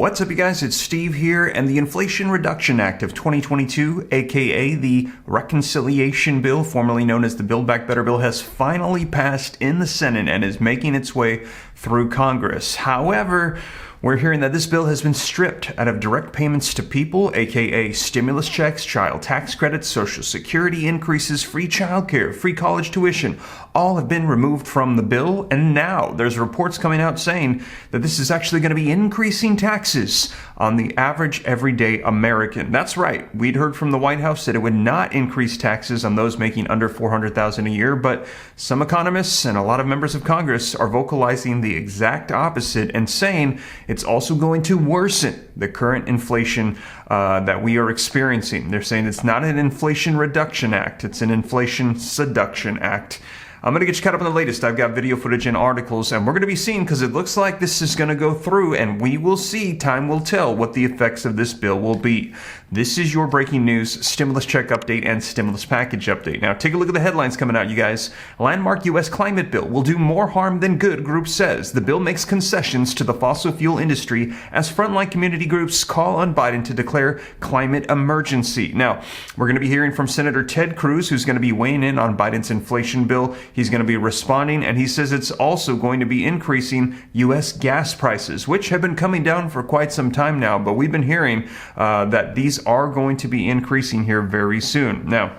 What's up, you guys? It's Steve here, and the Inflation Reduction Act of 2022, aka the Reconciliation Bill, formerly known as the Build Back Better Bill, has finally passed in the Senate and is making its way through Congress. However, we're hearing that this bill has been stripped out of direct payments to people, aka stimulus checks, child tax credits, social security increases, free childcare, free college tuition. All have been removed from the bill, and now there's reports coming out saying that this is actually going to be increasing taxes on the average everyday American. That's right. We'd heard from the White House that it would not increase taxes on those making under $400,000 a year, but some economists and a lot of members of Congress are vocalizing the exact opposite and saying it's also going to worsen the current inflation that we are experiencing. They're saying it's not an Inflation Reduction Act, it's an Inflation Seduction Act. I'm going to get you caught up on the latest. I've got video footage and articles, and we're going to be seeing, because it looks like this is going to go through, and we will see, time will tell, what the effects of this bill will be. This is your breaking news stimulus check update and stimulus package update. Now, take a look at the headlines coming out, you guys. Landmark U.S. climate bill will do more harm than good, group says. The bill makes concessions to the fossil fuel industry as frontline community groups call on Biden to declare climate emergency. Now, we're going to be hearing from Senator Ted Cruz, who's going to be weighing in on Biden's inflation bill. He's going to be responding, and he says it's also going to be increasing U.S. gas prices, which have been coming down for quite some time now, but we've been hearing that these are going to be increasing here very soon. Now,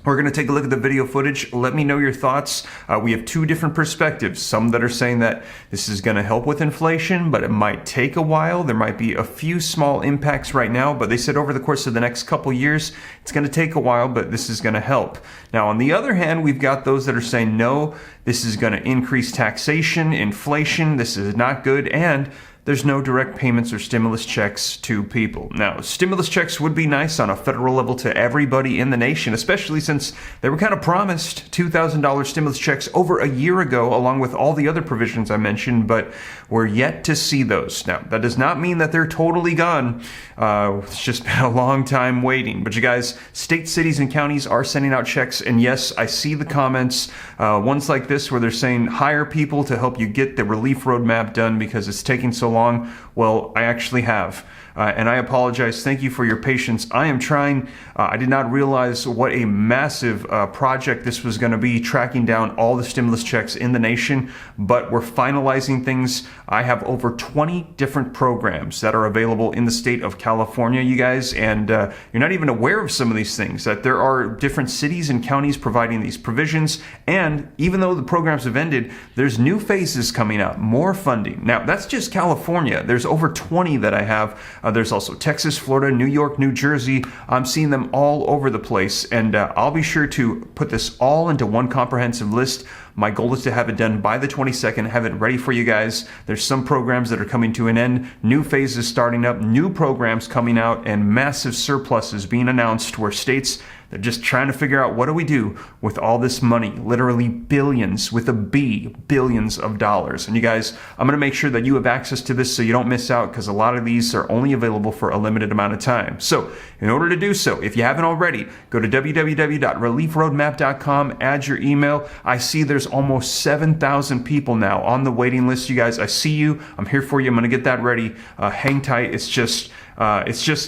we're going to take a look at the video footage. Let me know your thoughts. We have two different perspectives. Some that are saying that this is going to help with inflation, but it might take a while. There might be a few small impacts right now, but they said over the course of the next couple years, it's going to take a while, but this is going to help. Now, on the other hand, we've got those that are saying, no, this is going to increase taxation, inflation, this is not good, and there's no direct payments or stimulus checks to people. Now, stimulus checks would be nice on a federal level to everybody in the nation, especially since they were kind of promised $2,000 stimulus checks over a year ago, along with all the other provisions I mentioned, but we're yet to see those. Now, that does not mean that they're totally gone. It's just been a long time waiting. But you guys, states, cities, and counties are sending out checks, and yes, I see the comments, ones like this where they're saying hire people to help you get the relief roadmap done because it's taking so long. Well, I actually have. And I apologize. Thank you for your patience. I am trying. I did not realize what a massive project this was going to be, tracking down all the stimulus checks in the nation, but we're finalizing things. I have over 20 different programs that are available in the state of California, you guys, and you're not even aware of some of these things, that there are different cities and counties providing these provisions, and even though the programs have ended, there's new phases coming up, more funding. Now, that's just California. There's over 20 that I have. There's also Texas, Florida, New York, New Jersey. I'm seeing them all over the place, and I'll be sure to put this all into one comprehensive list. My goal is to have it done by the 22nd, have it ready for you guys. There's some programs that are coming to an end, new phases starting up, new programs coming out, and massive surpluses being announced where states, they're just trying to figure out, what do we do with all this money? Literally billions, with a B, billions of dollars. And you guys, I'm going to make sure that you have access to this so you don't miss out, because a lot of these are only available for a limited amount of time. So in order to do so, if you haven't already, go to www.reliefroadmap.com, add your email. I see there's almost 7,000 people now on the waiting list. You guys, I see you. I'm here for you. I'm going to get that ready. Hang tight. It's just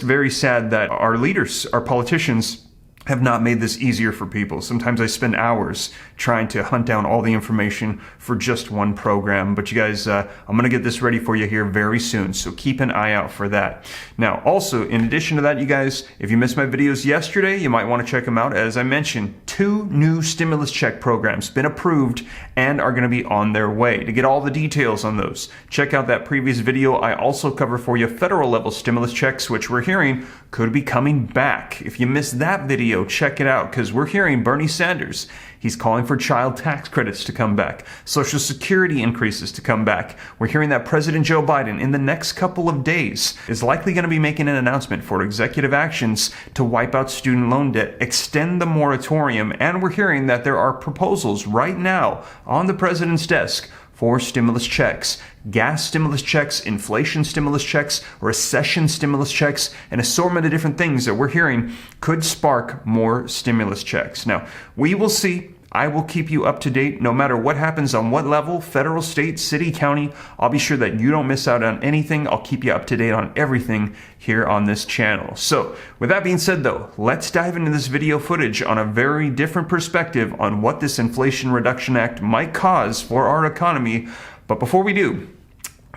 very sad that our leaders, our politicians, have not made this easier for people. Sometimes I spend hours trying to hunt down all the information for just one program. But you guys, I'm going to get this ready for you here very soon, so keep an eye out for that. Now, also, in addition to that, you guys, if you missed my videos yesterday, you might want to check them out. As I mentioned, 2 new stimulus check programs been approved and are going to be on their way. To get all the details on those, check out that previous video. I also cover for you federal level stimulus checks, which we're hearing could be coming back. If you missed that video, check it out, because we're hearing Bernie Sanders, he's calling for child tax credits to come back, Social Security increases to come back. We're hearing that President Joe Biden, in the next couple of days, is likely going to be making an announcement for executive actions to wipe out student loan debt, extend the moratorium, and we're hearing that there are proposals right now on the president's desk for stimulus checks, gas stimulus checks, inflation stimulus checks, recession stimulus checks, an assortment of different things that we're hearing could spark more stimulus checks. Now, we will see. I will keep you up to date no matter what happens on what level, federal, state, city, county. I'll be sure that you don't miss out on anything. I'll keep you up to date on everything here on this channel. So with that being said though, let's dive into this video footage on a very different perspective on what this Inflation Reduction Act might cause for our economy. But before we do,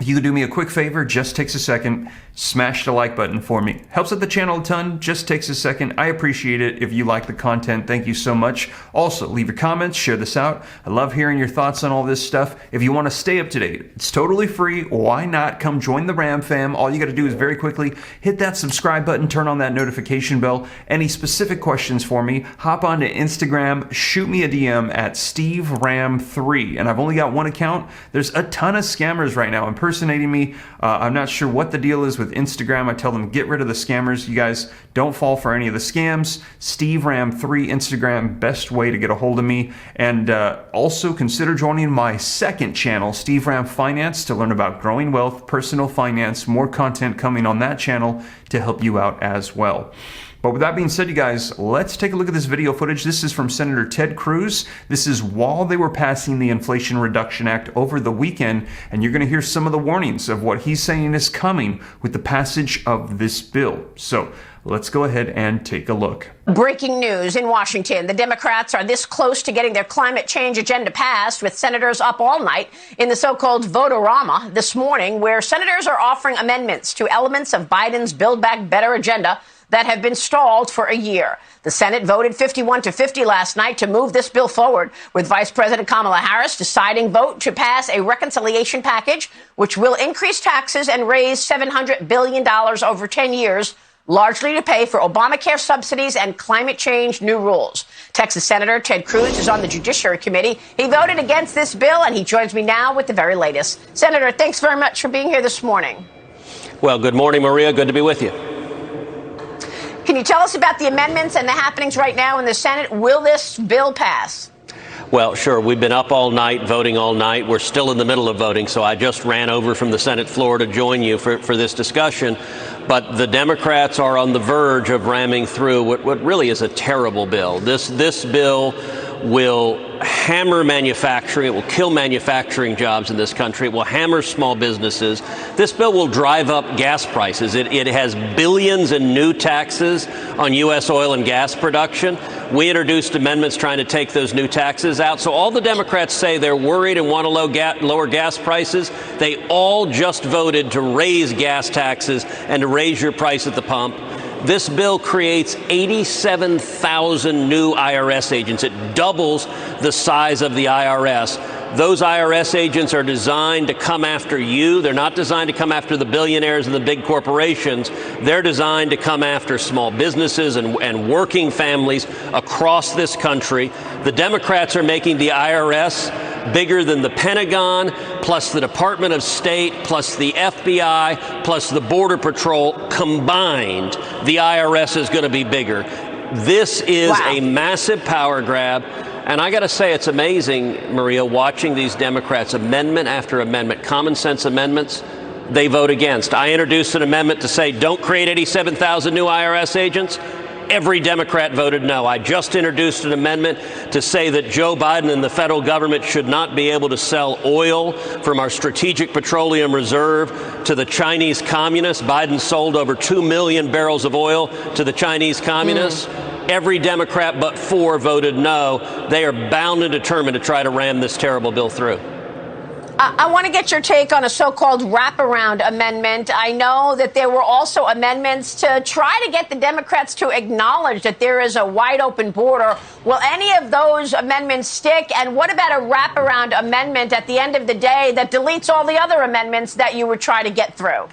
if you could do me a quick favor, just takes a second, smash the like button for me. Helps out the channel a ton, just takes a second. I appreciate it if you like the content. Thank you so much. Also, leave your comments, share this out. I love hearing your thoughts on all this stuff. If you want to stay up to date, it's totally free. Why not come join the Ram fam? All you got to do is very quickly hit that subscribe button, turn on that notification bell. Any specific questions for me, hop onto Instagram, shoot me a DM at SteveRam3. And I've only got one account. There's a ton of scammers right now impersonating me. I'm not sure what the deal is with Instagram. I tell them get rid of the scammers. You guys don't fall for any of the scams. SteveRam3 Instagram, best way to get a hold of me. And also consider joining my second channel, Steve Ram Finance, to learn about growing wealth, personal finance, more content coming on that channel to help you out as well. But with that being said, you guys, let's take a look at this video footage. This is from Senator Ted Cruz. This is while they were passing the Inflation Reduction Act over the weekend, and you're going to hear some of the warnings of what he's saying is coming with the passage of this bill. So let's go ahead and take a look. Breaking news in Washington. The Democrats are this close to getting their climate change agenda passed, with senators up all night in the so-called vote-a-rama this morning, where senators are offering amendments to elements of Biden's Build Back Better agenda that have been stalled for a year. The Senate voted 51-50 last night to move this bill forward, with Vice President Kamala Harris deciding vote to pass a reconciliation package, which will increase taxes and raise $700 billion over 10 years, largely to pay for Obamacare subsidies and climate change new rules. Texas Senator Ted Cruz is on the Judiciary Committee. He voted against this bill, and he joins me now with the very latest. Senator, thanks very much for being here this morning. Well, good morning, Maria. Good to be with you. Can you tell us about the amendments and the happenings right now in the Senate? Will this bill pass? Well, sure. We've been up all night, voting all night. We're still in the middle of voting, so I just ran over from the Senate floor to join you for this discussion. But the Democrats are on the verge of ramming through what really is a terrible bill. This bill will hammer manufacturing. It will kill manufacturing jobs in this country. It will hammer small businesses. This bill will drive up gas prices. It has billions in new taxes on U.S. oil and gas production. We introduced amendments trying to take those new taxes out. So all the Democrats say they're worried and want to lower gas prices. They all just voted to raise gas taxes and to raise your price at the pump. This bill creates 87,000 new IRS agents. It doubles the size of the IRS. Those IRS agents are designed to come after you. They're not designed to come after the billionaires and the big corporations. They're designed to come after small businesses and working families across this country. The Democrats are making the IRS bigger than the Pentagon, plus the Department of State, plus the FBI, plus the Border Patrol combined. The IRS is going to be bigger. This is a massive power grab. And I got to say, it's amazing, Maria, watching these Democrats amendment after amendment, common sense amendments, they vote against. I introduced an amendment to say don't create 87,000 new IRS agents. Every Democrat voted no. I just introduced an amendment to say that Joe Biden and the federal government should not be able to sell oil from our strategic petroleum reserve to the Chinese communists. Biden sold over 2 million barrels of oil to the Chinese communists. Every Democrat but 4 voted no. They are bound and determined to try to ram this terrible bill through. I want to get your take on a so-called wraparound amendment. I know that there were also amendments to try to get the Democrats to acknowledge that there is a wide open border. Will any of those amendments stick? And what about a wraparound amendment at the end of the day that deletes all the other amendments that you would try to get through?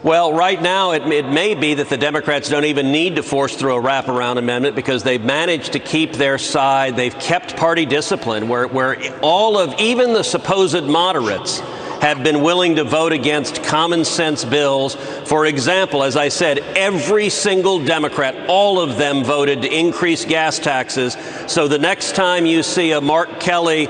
Well, right now, it may be that the Democrats don't even need to force through a wraparound amendment because they've managed to keep their side. They've kept party discipline where all of even the supposed moderates have been willing to vote against common sense bills. For example, as I said, every single Democrat, all of them voted to increase gas taxes. So the next time you see a Mark Kelly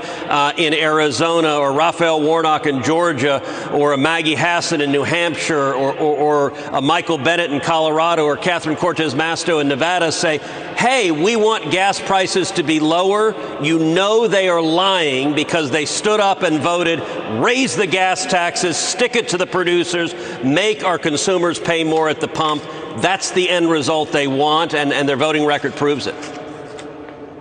in Arizona, or Raphael Warnock in Georgia, or a Maggie Hassan in New Hampshire, or a Michael Bennet in Colorado, or Catherine Cortez Masto in Nevada say, hey, we want gas prices to be lower, you know they are lying, because they stood up and voted, raise the gas taxes, stick it to the producers, make our consumers pay more at the pump. That's the end result they want, and their voting record proves it.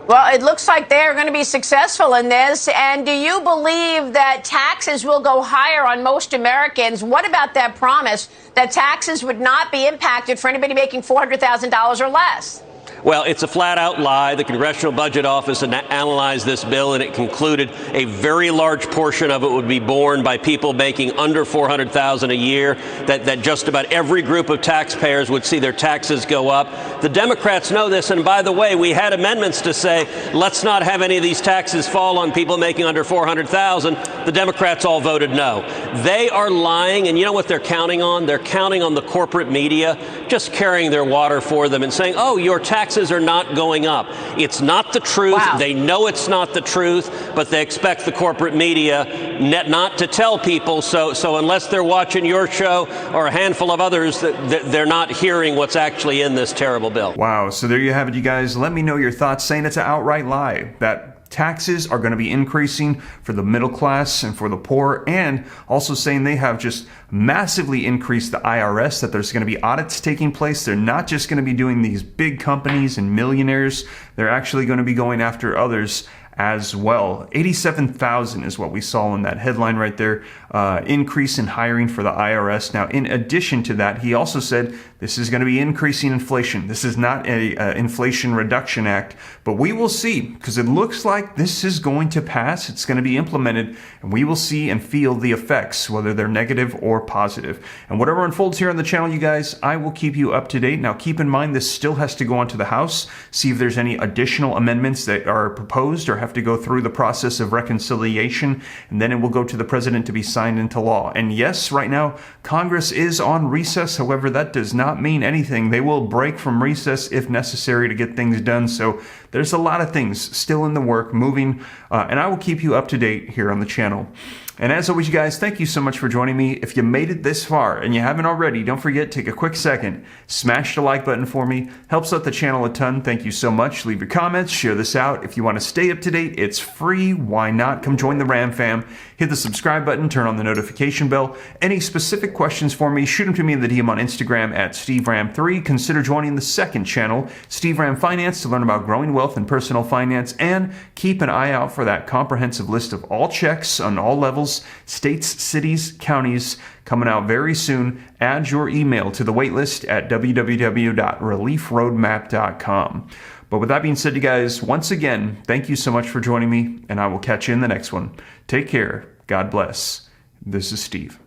Well, it looks like they're going to be successful in this. And do you believe that taxes will go higher on most Americans? What about that promise that taxes would not be impacted for anybody making $400,000 or less? Well, it's a flat-out lie. The Congressional Budget Office analyzed this bill, and it concluded a very large portion of it would be borne by people making under $400,000 a year, that just about every group of taxpayers would see their taxes go up. The Democrats know this, and by the way, we had amendments to say, let's not have any of these taxes fall on people making under $400,000. The Democrats all voted no. They are lying, and you know what they're counting on? They're counting on the corporate media just carrying their water for them and saying, oh, your taxes are not going up. It's not the truth. Wow. They know it's not the truth, but they expect the corporate media not to tell people. So unless they're watching your show or a handful of others, they're not hearing what's actually in this terrible bill. Wow. So there you have it, you guys. Let me know your thoughts, saying it's an outright lie that taxes are going to be increasing for the middle class and for the poor, and also saying they have just massively increased the IRS, that there's going to be audits taking place. They're not just going to be doing these big companies and millionaires. They're actually going to be going after others as well. 87,000 is what we saw in that headline right there. Increase in hiring for the IRS. Now, in addition to that, he also said this is going to be increasing inflation. This is not a Inflation Reduction Act, but we will see, because it looks like this is going to pass. It's going to be implemented, and we will see and feel the effects, whether they're negative or positive. And whatever unfolds here on the channel, you guys, I will keep you up to date. Now, keep in mind, this still has to go on to the House, see if there's any additional amendments that are proposed or have to go through the process of reconciliation, and then it will go to the president to be signed into law. And yes, right now, Congress is on recess. However, that does not mean anything. They will break from recess if necessary to get things done. So there's a lot of things still in the work, moving, and I will keep you up to date here on the channel. And as always, you guys, thank you so much for joining me. If you made it this far and you haven't already, don't forget, take a quick second, smash the like button for me. Helps out the channel a ton. Thank you so much. Leave your comments, share this out. If you want to stay up to date, it's free. Why not? Come join the Ram fam. Hit the subscribe button, turn on the notification bell. Any specific questions for me, shoot them to me in the DM on Instagram at SteveRam3. Consider joining the second channel, Steve Ram Finance, to learn about growing wealth and personal finance. And keep an eye out for that comprehensive list of all checks on all levels, states, cities, counties, coming out very soon. Add your email to the waitlist at www.reliefroadmap.com. But with that being said, you guys, once again, thank you so much for joining me, and I will catch you in the next one. Take care. God bless. This is Steve.